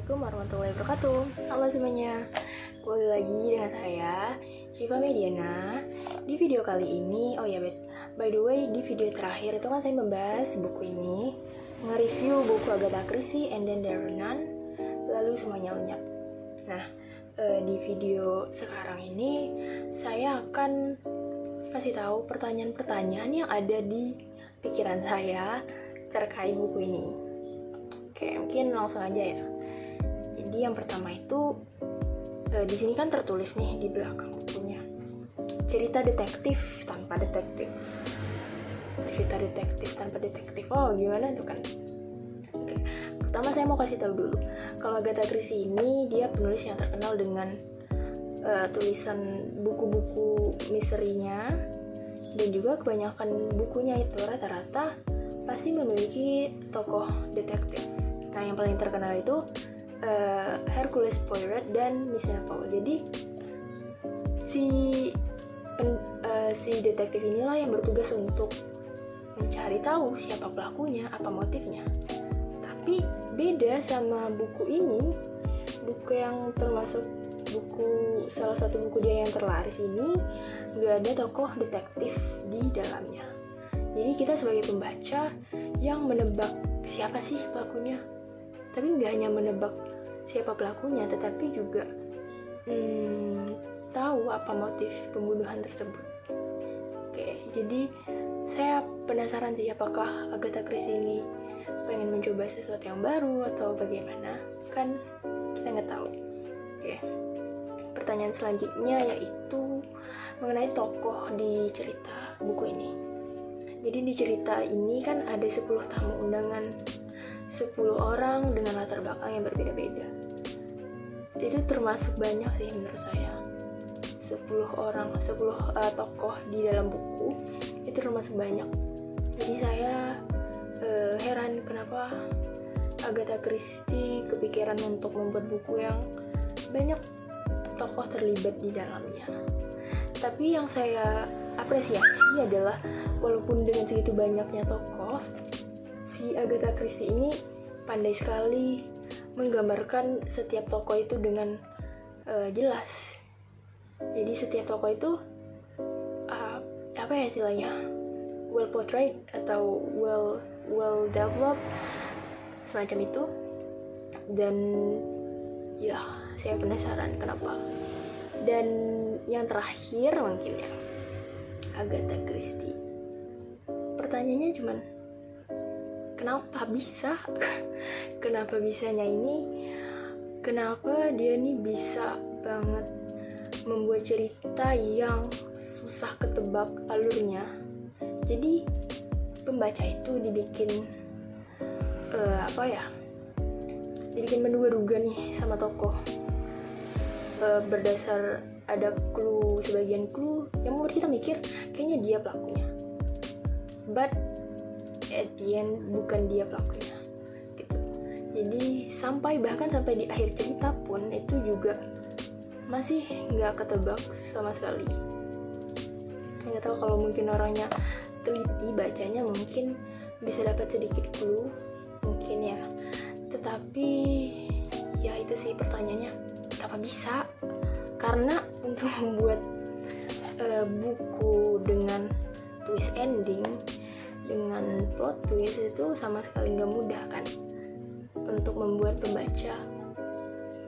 Assalamualaikum warahmatullahi wabarakatuh. Halo semuanya, kembali lagi dengan saya Syifa Mediana. Di video kali ini, by the way, di video terakhir itu kan saya membahas buku ini, nge-review buku Agatha Christie and then there were none, lalu semuanya lenyap. Nah, di video sekarang ini saya akan kasih tahu pertanyaan-pertanyaan yang ada di pikiran saya terkait buku ini. Oke, mungkin langsung aja ya. Jadi yang pertama itu di sini kan tertulis nih di belakang bukunya, cerita detektif tanpa detektif. Cerita detektif tanpa detektif. Oh, gimana tuh kan? Oke. Pertama saya mau kasih tahu dulu, kalau Agatha Christie ini dia penulis yang terkenal dengan tulisan buku-buku misterinya, dan juga kebanyakan bukunya itu rata-rata pasti memiliki tokoh detektif. Nah, yang paling terkenal itu Hercule Poirot dan Miss Marple. Jadi si detektif inilah yang bertugas untuk mencari tahu siapa pelakunya, apa motifnya. Tapi beda sama buku ini, buku yang termasuk salah satu buku dia yang terlaris ini, nggak ada tokoh detektif di dalamnya. Jadi kita sebagai pembaca yang menebak siapa sih pelakunya, tapi nggak hanya menebak siapa pelakunya, tetapi juga tahu apa motif pembunuhan tersebut. Oke, jadi saya penasaran sih apakah Agatha Christie ini pengen mencoba sesuatu yang baru atau bagaimana, kan kita nggak tahu. Oke, pertanyaan selanjutnya yaitu mengenai tokoh di cerita buku ini. Jadi di cerita ini kan ada 10 tamu undangan, 10 orang dengan latar belakang yang berbeda-beda. Itu termasuk banyak sih menurut saya. 10 tokoh di dalam buku itu termasuk banyak. Jadi saya heran kenapa Agatha Christie kepikiran untuk membuat buku yang banyak tokoh terlibat di dalamnya. Tapi yang saya apresiasi adalah walaupun dengan segitu banyaknya tokoh, si Agatha Christie ini pandai sekali menggambarkan setiap tokoh itu dengan jelas. Jadi setiap tokoh itu apa ya istilahnya, well portrayed atau well developed, semacam itu. Dan ya, saya penasaran kenapa. Dan yang terakhir mungkin ya, Agatha Christie, pertanyaannya cuman kenapa bisa kenapa bisanya ini, kenapa dia nih bisa banget membuat cerita yang susah ketebak alurnya. Jadi pembaca itu dibikin dibikin menduga-duga nih sama tokoh, berdasar ada sebagian clue yang membuat kita mikir kayaknya dia pelakunya, but at the end bukan dia pelakunya gitu. Jadi bahkan sampai di akhir cerita pun itu juga masih nggak ketebak sama sekali. Nggak tahu, kalau mungkin orangnya teliti bacanya mungkin bisa dapat sedikit clue mungkin ya. Tetapi ya itu sih pertanyaannya, kenapa bisa? Karena untuk membuat buku dengan twist ending, dengan plot twist itu sama sekali nggak mudah kan, untuk membuat pembaca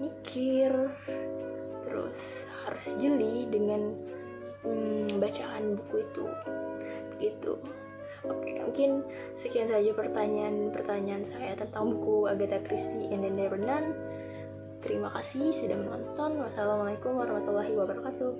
mikir, terus harus jeli dengan bacaan buku itu gitu. Oke, mungkin sekian saja pertanyaan saya tentang buku Agatha Christie and then there were none. Terima kasih sudah menonton. Wassalamualaikum warahmatullahi wabarakatuh.